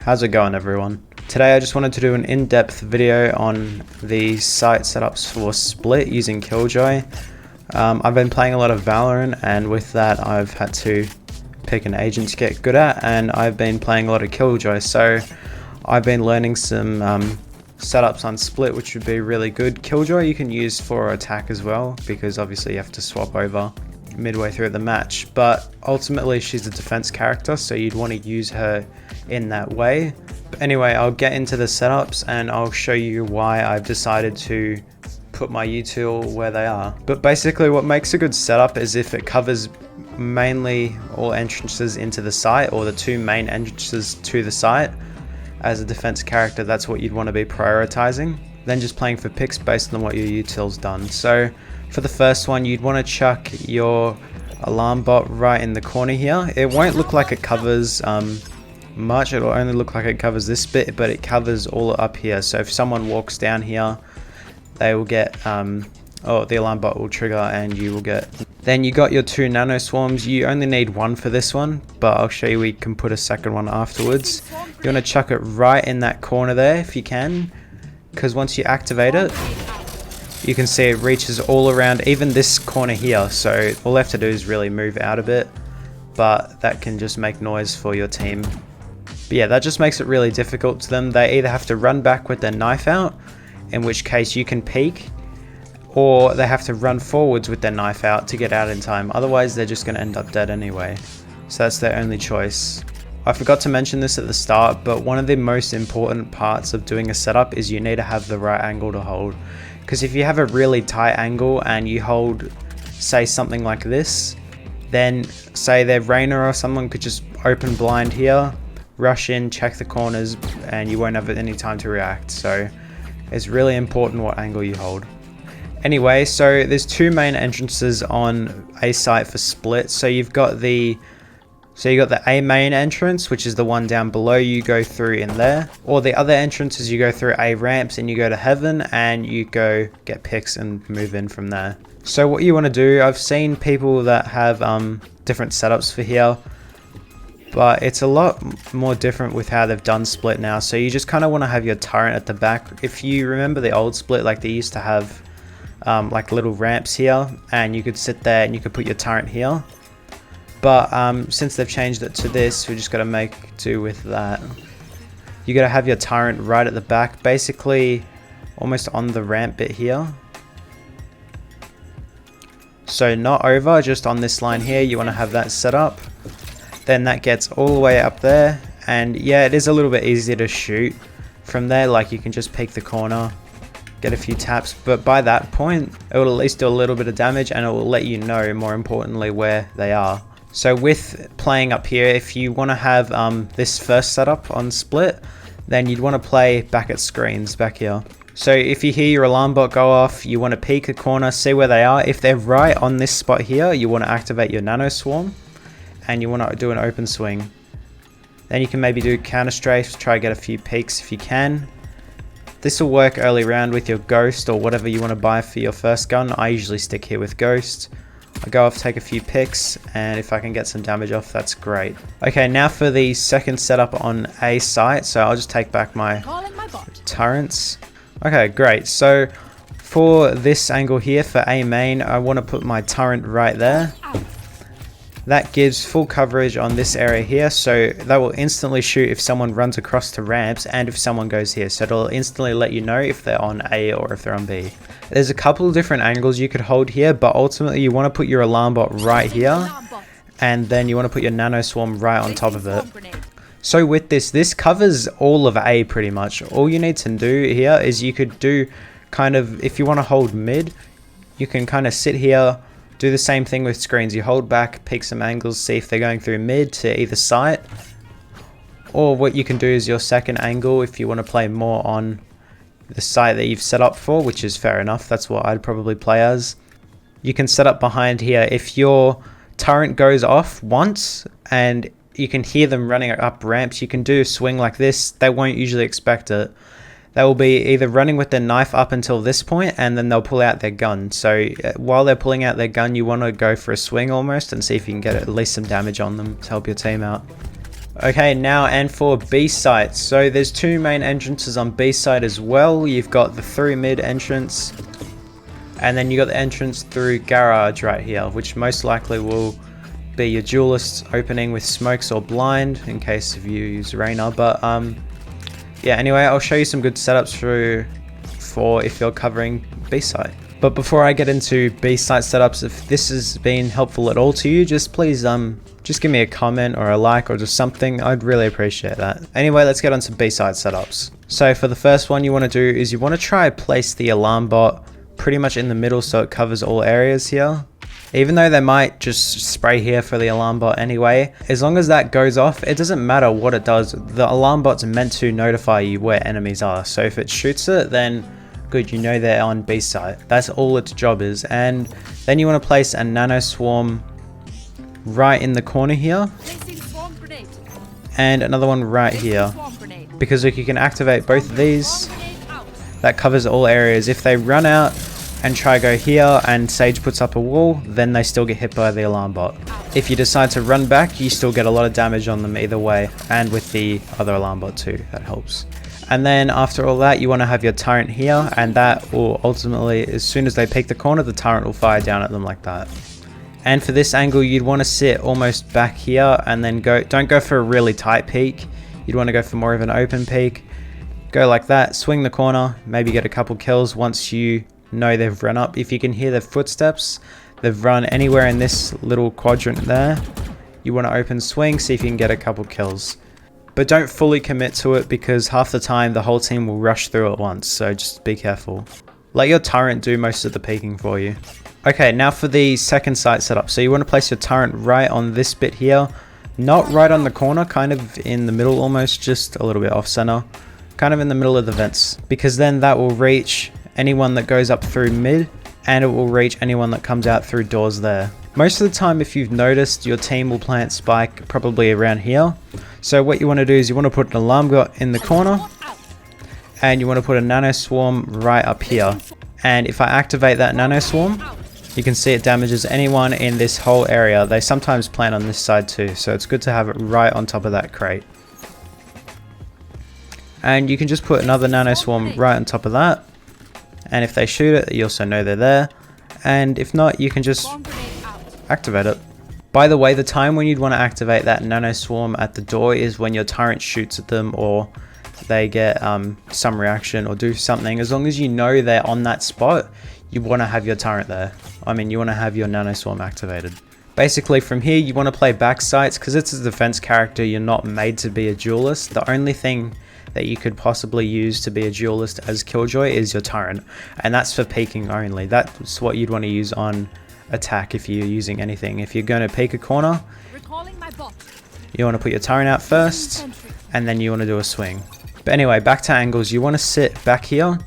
How's it going, everyone? Today I just wanted to do an in-depth video on the site setups for Split using Killjoy. I've been playing a lot of Valorant, and with that I've had to pick an agent to get good at, and I've been playing a lot of Killjoy, so I've been learning some setups on Split, which would be really good. Killjoy you can use for attack as well, because obviously you have to swap over midway through the match, but ultimately she's a defense character, so you'd want to use her in that way. But anyway, I'll get into the setups and I'll show you why I've decided to put my util where they are. But basically what makes a good setup is if it covers mainly all entrances into the site, or the two main entrances to the site. As a defense character, that's what you'd want to be prioritizing, then just playing for picks based on what your util's done. So for the first one, you'd want to chuck your alarm bot right in the corner here. It won't look like it covers much, it'll only look like it covers this bit, but it covers all up here. So if someone walks down here, they will get the alarm bot will trigger and you will get. Then you got your two nano swarms. You only need one for this one, but I'll show you we can put a second one afterwards. You want to chuck it right in that corner there if you can, because once you activate it, you can see it reaches all around, even this corner here. So all they have to do is really move out a bit, but that can just make noise for your team. But yeah, that just makes it really difficult to them. They either have to run back with their knife out, in which case you can peek, or they have to run forwards with their knife out to get out in time. Otherwise they're just going to end up dead anyway. So that's their only choice. I forgot to mention this at the start, but one of the most important parts of doing a setup is you need to have the right angle to hold. Because if you have a really tight angle and you hold, say, something like this, then say their Reyna or someone could just open blind here, rush in, check the corners, and you won't have any time to react. So it's really important what angle you hold. Anyway, so there's two main entrances on a site for Split. So you got the A main entrance, which is the one down below. You go through in there, or the other entrance is you go through A ramps and you go to Heaven and you go get picks and move in from there. So what you want to do, I've seen people that have different setups for here, but it's a lot more different with how they've done Split now. So you just kind of want to have your turret at the back. If you remember the old Split, like they used to have like little ramps here, and you could sit there and you could put your turret here. But since they've changed it to this, we just got to make do with that. You got to have your turret right at the back, basically almost on the ramp bit here. So not over, just on this line here, you want to have that set up. Then that gets all the way up there, and yeah, it is a little bit easier to shoot from there. Like you can just peek the corner, get a few taps, but by that point it will at least do a little bit of damage, and it will let you know, more importantly, where they are. So with playing up here, if you want to have this first setup on Split, then you'd want to play back at screens back here. So if you hear your alarm bot go off, you want to peek a corner, see where they are. If they're right on this spot here, you want to activate your nano swarm and you want to do an open swing. Then you can maybe do counter strafe, try to get a few peeks if you can. This will work early round with your Ghost or whatever you want to buy for your first gun. I usually stick here with Ghost. I go off, take a few picks, and if I can get some damage off, that's great. Okay, now for the second setup on A site. So I'll just take back my turrets. Okay, great. So for this angle here for A main, I want to put my turret right there. That gives full coverage on this area here, so that will instantly shoot if someone runs across to ramps and if someone goes here. So it'll instantly let you know if they're on A or if they're on B. There's a couple of different angles you could hold here, but ultimately you want to put your alarm bot right here, and then you want to put your nano swarm right on top of it. So with this covers all of A pretty much. All you need to do here is you could do kind of, if you want to hold mid, you can kind of sit here, do the same thing with screens. You hold back, pick some angles, see if they're going through mid to either site. Or what you can do is your second angle if you want to play more on the site that you've set up for, which is fair enough. That's what I'd probably play as. You can set up behind here. If your turret goes off once and you can hear them running up ramps, you can do a swing like this. They won't usually expect it. They will be either running with their knife up until this point, and then they'll pull out their gun. So while they're pulling out their gun, you want to go for a swing almost and see if you can get at least some damage on them to help your team out. Okay, now and for B site. So there's two main entrances on B site as well. You've got the through mid entrance, and then you got the entrance through garage right here, which most likely will be your duelist opening with smokes or blind in case if you use Reyna. But yeah, anyway, I'll show you some good setups for if you're covering B site. But before I get into B site setups, if this has been helpful at all to you, just please just give me a comment or a like or just something. I'd really appreciate that. Anyway, let's get on to B site setups. So for the first one you want to do is you want to try place the alarm bot pretty much in the middle so it covers all areas here. Even though they might just spray here for the alarm bot anyway, as long as that goes off, it doesn't matter what it does. The alarm bot's meant to notify you where enemies are. So if it shoots it, then good, you know they're on B site. That's all its job is. And then you want to place a nano swarm right in the corner here. And another one right here. Because if you can activate both of these, that covers all areas. If they run out and try go here and Sage puts up a wall, then they still get hit by the alarm bot. If you decide to run back, you still get a lot of damage on them either way, and with the other alarm bot too, that helps. And then after all that, you want to have your turret here, and that will ultimately, as soon as they peek the corner, the turret will fire down at them like that. And for this angle, you'd want to sit almost back here and then don't go for a really tight peek. You'd want to go for more of an open peek. Go like that, swing the corner, maybe get a couple kills once you know they've run up. If you can hear their footsteps, they've run anywhere in this little quadrant there. You want to open swing, see if you can get a couple kills. But don't fully commit to it because half the time the whole team will rush through at once, so just be careful. Let your turret do most of the peeking for you. Okay, now for the second site setup. So you want to place your turret right on this bit here. Not right on the corner, kind of in the middle almost, just a little bit off center. Kind of in the middle of the vents. Because then that will reach anyone that goes up through mid, and it will reach anyone that comes out through doors there. Most of the time, if you've noticed, your team will plant spike probably around here. So what you want to do is you want to put an alarm bot in the corner, and you want to put a nano swarm right up here. And if I activate that nano swarm, you can see it damages anyone in this whole area. They sometimes plant on this side too, so it's good to have it right on top of that crate. And you can just put another nano swarm right on top of that. And if they shoot it, you also know they're there. And if not, you can just activate it. By the way, the time when you'd want to activate that nano swarm at the door is when your turret shoots at them or they get some reaction or do something. As long as you know they're on that spot, you want to have your turret there. I mean, you want to have your nano swarm activated. Basically from here, you want to play back sites because it's a defense character. You're not made to be a duelist. The only thing that you could possibly use to be a duelist as Killjoy is your turret, and that's for peeking only. That's what you'd want to use on attack if you're using anything. If you're going to peek a corner, you want to put your turret out first, and then you want to do a swing. But anyway, back to angles. You want to sit back here,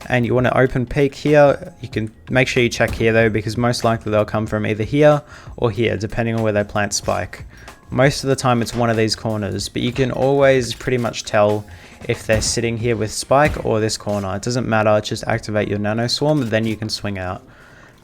and you want to open peek here. You can make sure you check here though, because most likely they'll come from either here or here, depending on where they plant spike. Most of the time it's one of these corners, but you can always pretty much tell if they're sitting here with spike or this corner. It doesn't matter, just activate your nano swarm, then you can swing out.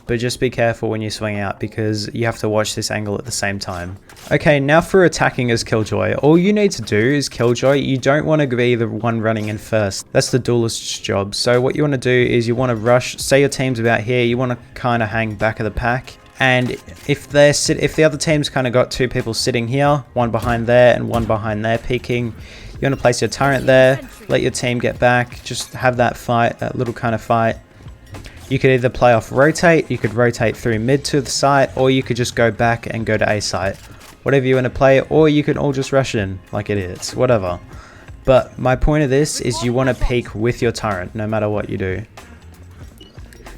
But just be careful when you swing out because you have to watch this angle at the same time. Okay, now for attacking as Killjoy. All you need to do is Killjoy. You don't want to be the one running in first. That's the duelist's job. So what you want to do is you want to rush, say your team's about here, you want to kind of hang back of the pack. And if the other team's kind of got two people sitting here, one behind there and one behind there peeking, you want to place your turret there, let your team get back, just have that fight, that little kind of fight. You could either play off rotate, you could rotate through mid to the site, or you could just go back and go to A site. Whatever you want to play, or you can all just rush in like it is, whatever. But my point of this is you want to peek with your turret, no matter what you do.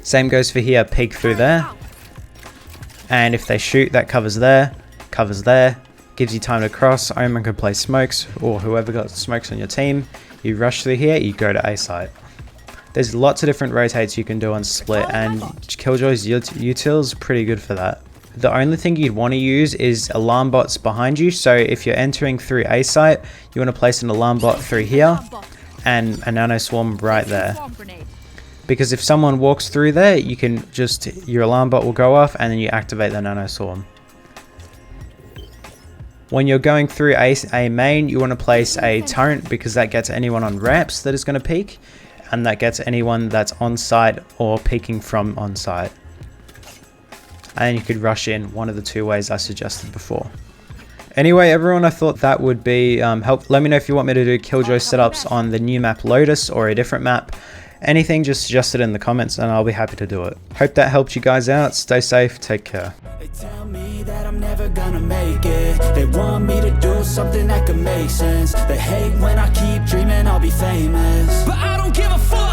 Same goes for here, peek through there. And if they shoot, that covers there, gives you time to cross. Omen can play smokes, or whoever got smokes on your team. You rush through here, you go to A site. There's lots of different rotates you can do on split, and Killjoy's util is pretty good for that. The only thing you'd want to use is alarm bots behind you. So if you're entering through A site, you want to place an alarm bot through here and a nano swarm right there. Because if someone walks through there, you can your alarm bot will go off and then you activate the nano swarm. When you're going through a main, you want to place a turret because that gets anyone on ramps that is going to peek, and that gets anyone that's on site or peeking from on site. And you could rush in one of the two ways I suggested before. Anyway, everyone, I thought that would be helpful. Let me know if you want me to do Killjoy setups on the new map Lotus or a different map. Anything, just suggest it in the comments and I'll be happy to do it. Hope that helped you guys out. Stay safe, take care. They tell me that I'm never gonna make it. They want me to do something that could make sense. They hate when I keep dreaming I'll be famous, but I don't give a fuck.